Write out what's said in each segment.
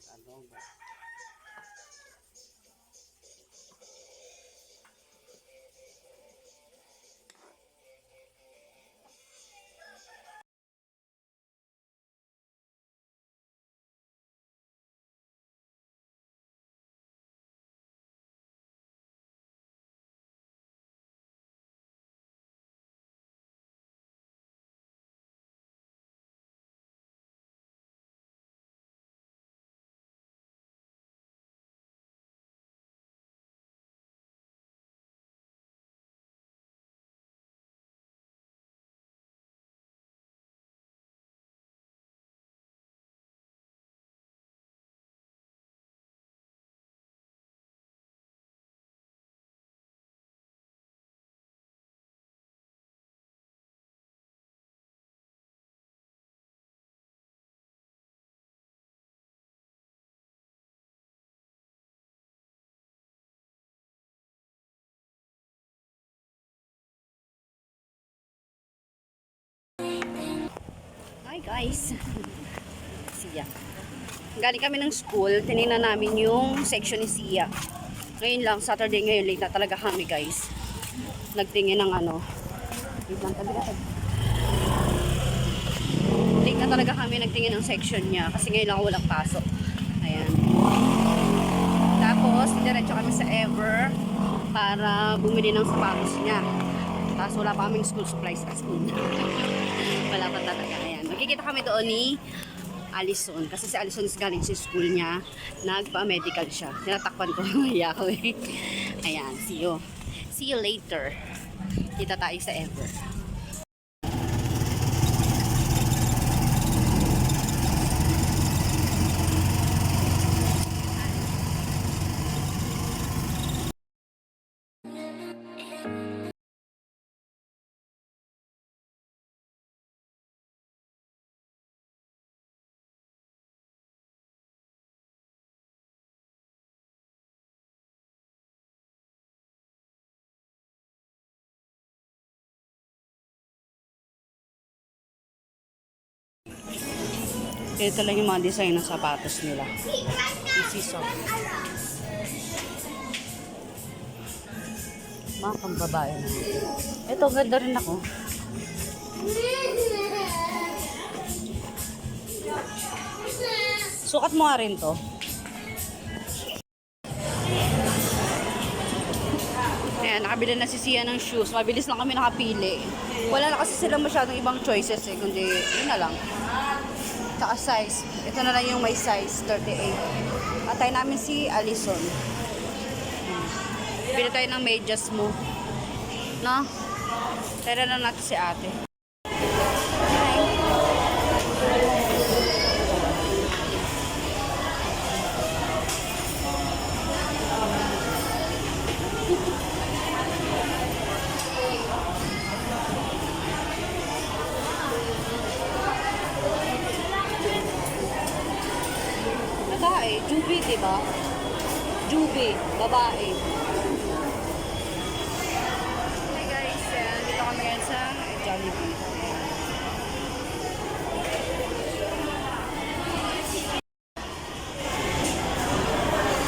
Ano ba? Hi guys. Siya. Galing kami ng school, tinignan namin yung section ni Sia. Ngayon lang, Saturday ngayon, late na talaga kami guys. Nagtingin ng ano. Wait lang, tabi. Late na talaga kami nagtingin ng section niya kasi ngayon lang ako walang pasok. Ayan. Tapos, diretso kami sa Ever para bumili ng sapatos niya. Tapos wala pa kaming school supplies as in. Wala pa talaga. Ayan. Magkikita kami doon ni Alison. Kasi si Alison is galing sa school niya. Nagpa-medical siya. Tinatakpan ko. Hiya ko eh. Ayan. See you. See you later. Kita tayo sa Ever. Ito lang yung mga design ng sapatos nila. Isiso. Mga pangbabae na. Ito, ganda rin ako. Sukat mo nga rin to. Ayan, nakabili na si Sia ng shoes. Mabilis lang kami nakapili. Wala na kasi silang masyadong ibang choices eh. Kundi, yun na lang. Tsaka size. Ito na lang yung may size, 38. Atay namin si Alison. Bili tayo ng medyas mo. No? Tara na natin si ate. Babae, Juby, diba? Juby, babae. Hi guys, dito kami ngayon sa Jollibee.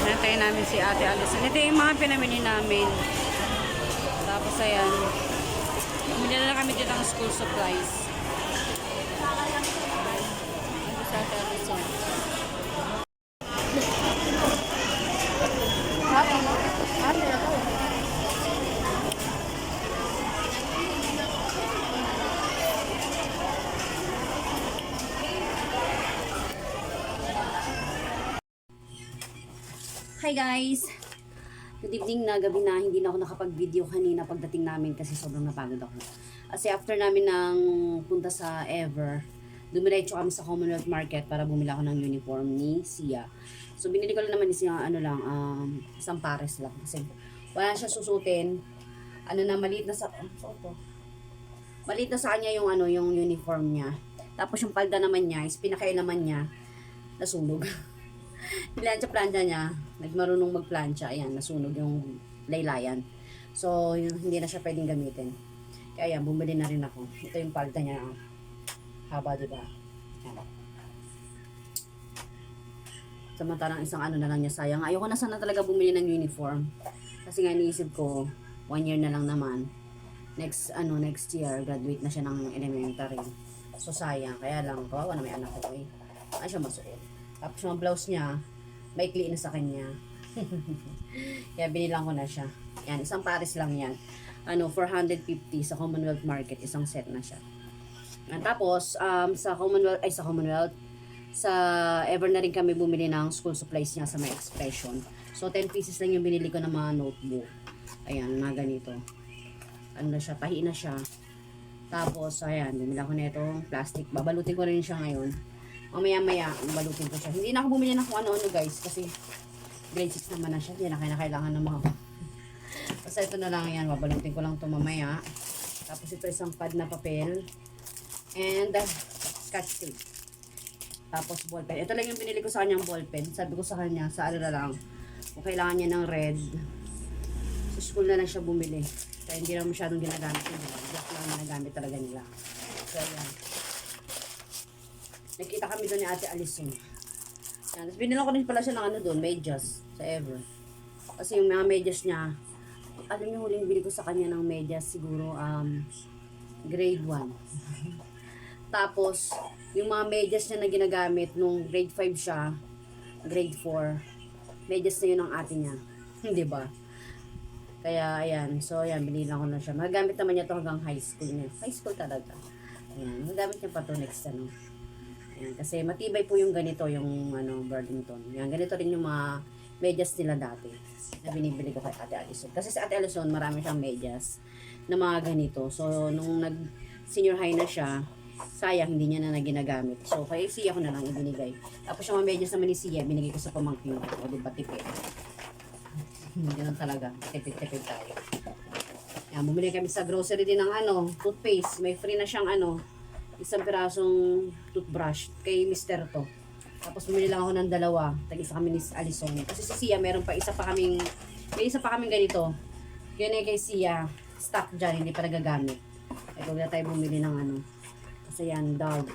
Nantayin namin si Ate Alison. Ito yung mga pinamili namin. Tapos ayan, bumili na lang kami dito ng school supplies. Ito sa Ate Alison. Hi guys! Good evening na, gabi na. Hindi na ako nakapag-video kanina pagdating namin kasi sobrang napagod ako. Kasi after namin ng punta sa Ever, dumiretso kami sa Commonwealth Market para bumili ako ng uniform ni Sia. So binili ko lang naman isang isang pares lang kasi wala siya susutin. Ano na, maliit na sa maliit na sa kanya yung yung uniform niya. Tapos yung palda naman niya, is pinakailaman niya, nasunog. Plancha niya, nagmarunong magplancha, ayan, nasunog yung laylayan. So, hindi na siya pwedeng gamitin. Kaya ayan, bumili na rin ako. Ito yung palda niya, haba, diba? Ayan. Samantalang isang ano na lang niya, sayang. Ayoko na sana talaga bumili ng uniform. Kasi nga iniisip ko, 1 year na lang naman. Next year, graduate na siya ng elementary. So sayang, kaya lang, kawawa na may anak ko eh. Ano siya masuot. Tapos yung blouse niya, maikli na sa kanya. Kaya binilang ko na siya. Yan, isang pares lang yan. 450 sa Commonwealth Market, isang set na siya. Yan, tapos, sa ever na rin kami bumili ng school supplies niya sa may expression. So, 10 pieces lang yung binili ko ng mga notebook. Ayan, mga ganito. Ano na siya, tahi na siya. Tapos, ayan, bumili ko na itong plastic. Babalutin ko rin siya ngayon. Mamaya-maya, balutin ko siya. Hindi na ako bumili ng kung ano-ano guys, kasi grade 6 naman na siya. Hindi na kailangan ng mga basta ito na lang yan. Babalutin ko lang ito mamaya. Tapos ito isang pad na papel. And scotch tape. Tapos ballpen. Ito lang yung binili ko sa kanyang ballpen. Sabi ko sa kanya, sa ano na lang, kung kailangan niya ng red, sa school na lang siya bumili. Kaya hindi lang masyadong ginagamit nila. Black lang ginagamit talaga nila. So yan. Nakita kami doon ni Ate Alison. Yan. Tapos binilang ko rin pala siya ng ano doon, medyas. Sa Ever. Kasi yung mga medyas niya, alam niyo huling bili ko sa kanya ng medyas siguro grade 1. Tapos, yung mga medyas niya na ginagamit nung grade 5 siya, grade 4, medyas na yun ang ate niya. Di ba? Kaya, ayan. So, ayan, binilang ko na siya. Magagamit naman niya to hanggang high school niya. High school talaga. Ayan, magagamit niya pa to next, Ayan, kasi matibay po yung ganito, yung, Burlington. Ayan, ganito rin yung mga medyas nila dati na binibili ko kay Ate Alison. Kasi sa Ate Alison, marami siyang medyas na mga ganito. So, nung nag-senior high na siya, sayang, hindi niya na ginagamit. So, kay Sia ko na lang ibinigay. Tapos yung mga medyas naman ni Sia, binigay ko sa pamangkin ko. O, diba, tipid. Ganun talaga. Tipid tayo. Yan, bumili kami sa grocery din ng toothpaste. May free na siyang isang pirasong toothbrush kay Mr. to. Tapos bumili lang ako ng 2. Tag-isa kami ni Alison. Kasi si Sia, may isa pa kaming ganito. Yun kay Sia. Stock dyan, hindi pa nagagamit. Ay, huwag na tayo bumili ng Kasi yan, dog.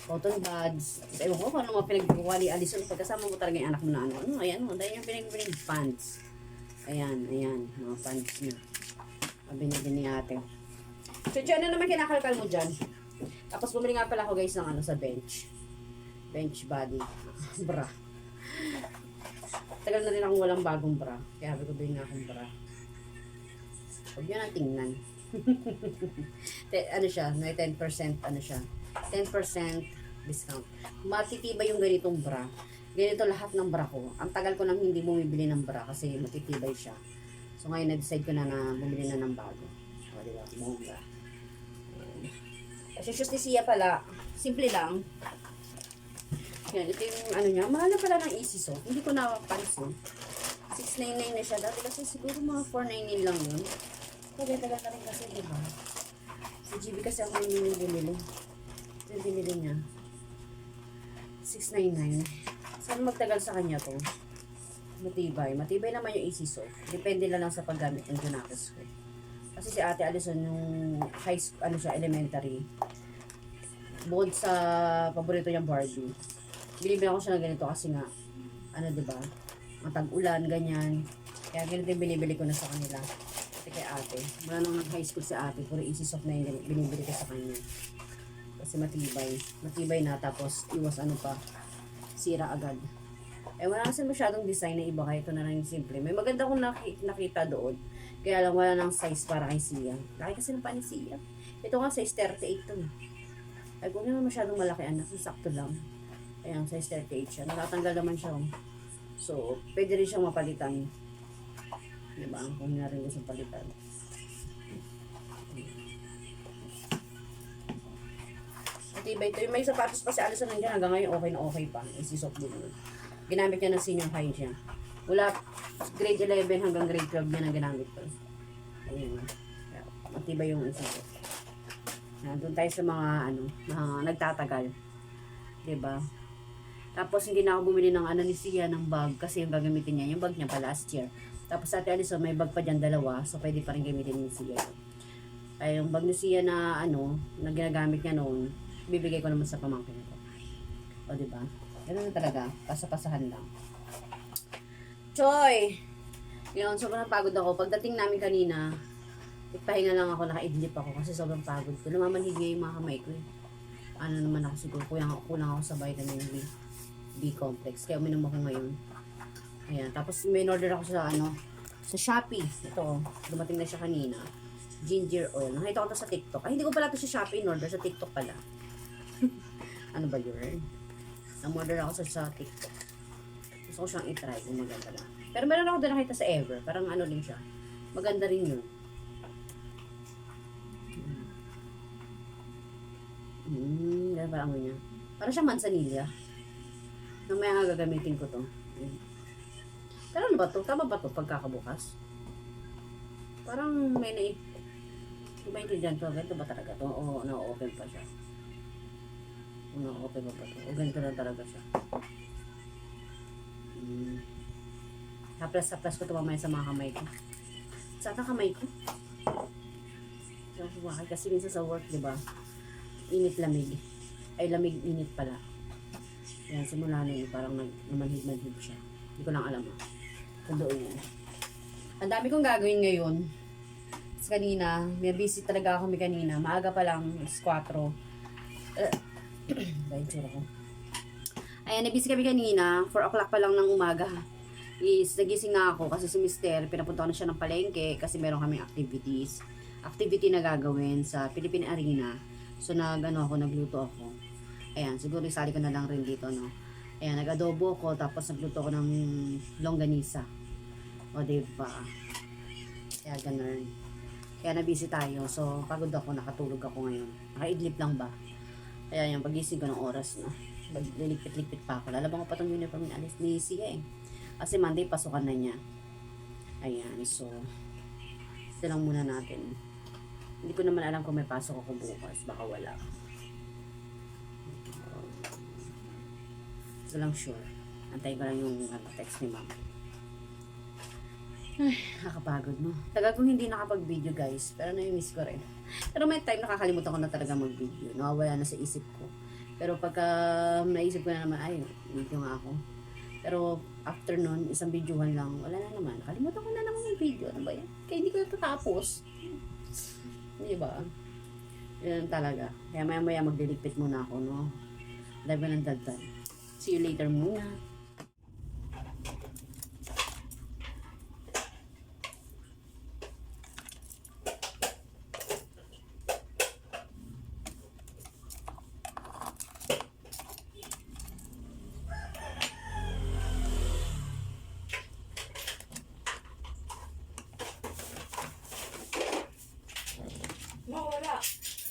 Cotton buds. Tapos ewan ko kung ano mga pinagkukuha ni Alison. Pagkasama mo talaga yung anak mo na ayan dahil yung pinag pants. Ayan, mga pants niya. Binili ni ate. So, dyan na naman kinakalkal mo dyan. Tapos bumili nga pala ako guys ng sa bench. Bench body. Bra. Tagal na rin akong walang bagong bra. Kaya sabi ko bilhin na akong bra. Huwag nyo na tingnan. May 10% 10% discount. Matitibay yung ganitong bra. Ganito lahat ng bra ko. Ang tagal ko nang hindi bumibili ng bra kasi matitibay siya. So ngayon na-decide ko na bumili na ng bago. O diba, bongga. Kasi shoes ni Sia pala, simple lang. Yan, ito yung niya. Mahal na pala ng Easy Soft. Hindi ko napansin. 699 na siya. Dati kasi siguro mga 499 lang yun. Tagal-tagal na rin kasi, diba? Si GB kasi ako yung bumili. Ito yung binili niya. 699. Saan magtagal sa kanya to? Matibay. Matibay naman yung Easy Soft. Depende na lang sa paggamit ng Junakis ko. Kasi si Ate Alison, yung high school, elementary, bukod sa paborito niyang Barbie, binibili ko siya ng ganito kasi nga, diba, matag-ulan, ganyan. Kaya ganito yung binibili ko na sa kanila. Kasi kay ate, mula nung nag-high school si ate, puro Easy Soft na yung binibili ko sa kanya. Kasi matibay na, tapos iwas sira agad. Wala kasi masyadong design na iba, kaya ito na lang yung simple. May maganda kong nakita doon. Kaya lang wala ng size para kay Sia. Laki kasi ng pa ni Sia. Ito nga size 38 to. Ay kung naman masyadong malaki sakto lang. Ayan, size 38 siya. Natatanggal naman siya. So, pwede rin siyang mapalitan. Diba? Kung narin gusto palitan. Matibay ito. Yung may sapatos pa si Alison nandiyan. Hanggang ngayon okay pa. Easy Soft din. Ginamit niya ng senior high siya. Mula grade 11 hanggang grade 12 niya na ginamit ko. Ayun. Matibay yung isa ko. Doon tayo sa mga nagtatagal. Diba? Tapos hindi na ako bumili ng ni Sia ng bag kasi yung gagamitin niya, yung bag niya pa last year. Tapos sa Ate Alison may bag pa dyan 2, so pwede pa rin gamitin ni Sia. Ay yung bag ni Sia na na ginagamit niya noon, bibigay ko naman sa pamangkin ko. O diba? Ganun na talaga. Pasapasahan lang. Choy! Yun, sobrang pagod ako. Pagdating namin kanina, nagpahinga lang ako, nakaidlip ako kasi sobrang pagod ko. Namamanhid nga yung mga kamay ko eh. Ano naman ako siguro, kulang ako sa vitamin B complex. Kaya uminom ako ngayon. Ayan, tapos may order ako sa sa Shopee. Ito, dumating na siya kanina. Ginger oil. Nakita ko to sa TikTok. Ay, hindi ko pala to sa Shopee in-order. Sa TikTok pala. Ano ba yun? Nang-order ako sa TikTok. Gusto ko siyang i-try kung maganda lang. Pero meron ako doon nakita sa Ever. Parang ano din siya. Maganda rin yun. Ganun parang ano niya. Parang siya manzanilla. Mamaya nga gagamitin ko to. Pero ano ba to? Tama ba to pagkakabukas? Parang may hindi ba intindihan ko? Ganito ba talaga to? O na-open pa siya? O na-open ba pa to? O ganito lang talaga siya? Haplas ko ito mamaya sa mga kamay ko. Saan ang kamay ko? Kasi minsan sa work, di ba? Init-lamig. Ay, lamig-init pala. Yan, simula nun, parang namanhid-manhid siya. Hindi ko lang alam kung doon yun. Ang dami kong gagawin ngayon. Kasi kanina, may busy talaga ako kanina. Maaga pa lang, 4. Dahil tsura ko. Ayan, nabisi kami kanina. 4 o'clock pa lang ng umaga. Nagising na ako kasi si Mister, pinapunta ko na siya ng palengke kasi meron kaming activity na gagawin sa Philippine Arena. So nagluto ako. Ayan, siguro isali ko na lang rin dito, no. Ayan, nag-adobo ako tapos nagluto ako ng longganisa. O diba? Kaya ganun. Kaya nabisi tayo. So pagod ako, nakatulog ako ngayon. Nakaidlip lang ba? Kaya yung pagising ko ng oras, no. Lilikpit-likpit pa ako. Lalabang ko pa itong uniform ni Sia eh. Kasi Monday, pasukan na niya. Ayan, so ito lang muna natin. Hindi ko naman alam kung may pasok ako bukas. Baka wala. Ito lang sure. Antayin ko lang yung text ni ma'am. Ay, nakakapagod no. Tagal kong hindi nakapag-video guys. Pero na-miss ko rin. Pero may time nakakalimutan ko na talaga mag-video. Nawawala na sa isip ko. Pero pagka naisip ko na naman, ay, video nga ako. Pero after nun, isang videohan lang, wala na naman. Nakalimutan ko na naman yung video. Ano ba yan? Kaya hindi ko natatapos. Di ba? Yan talaga. Kaya maya-maya magdiligpit muna ako, no? Dahil ba ng dagdag. See you later muna.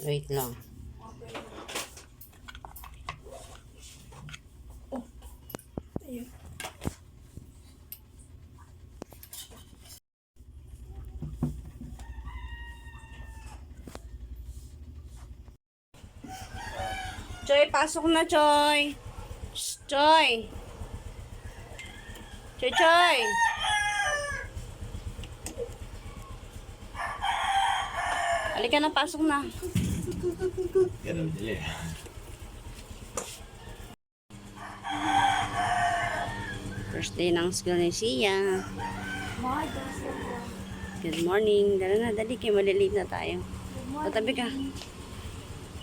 Wait lang. Oh. Ayun. Choy, pasok na, Choy. Shh, Choy. Choy. Halika na, pasok na. Ganun dili. First day ng school ni Sia. Good morning. Dala na, dali kayo. Malilate na tayo. Tatabi ka.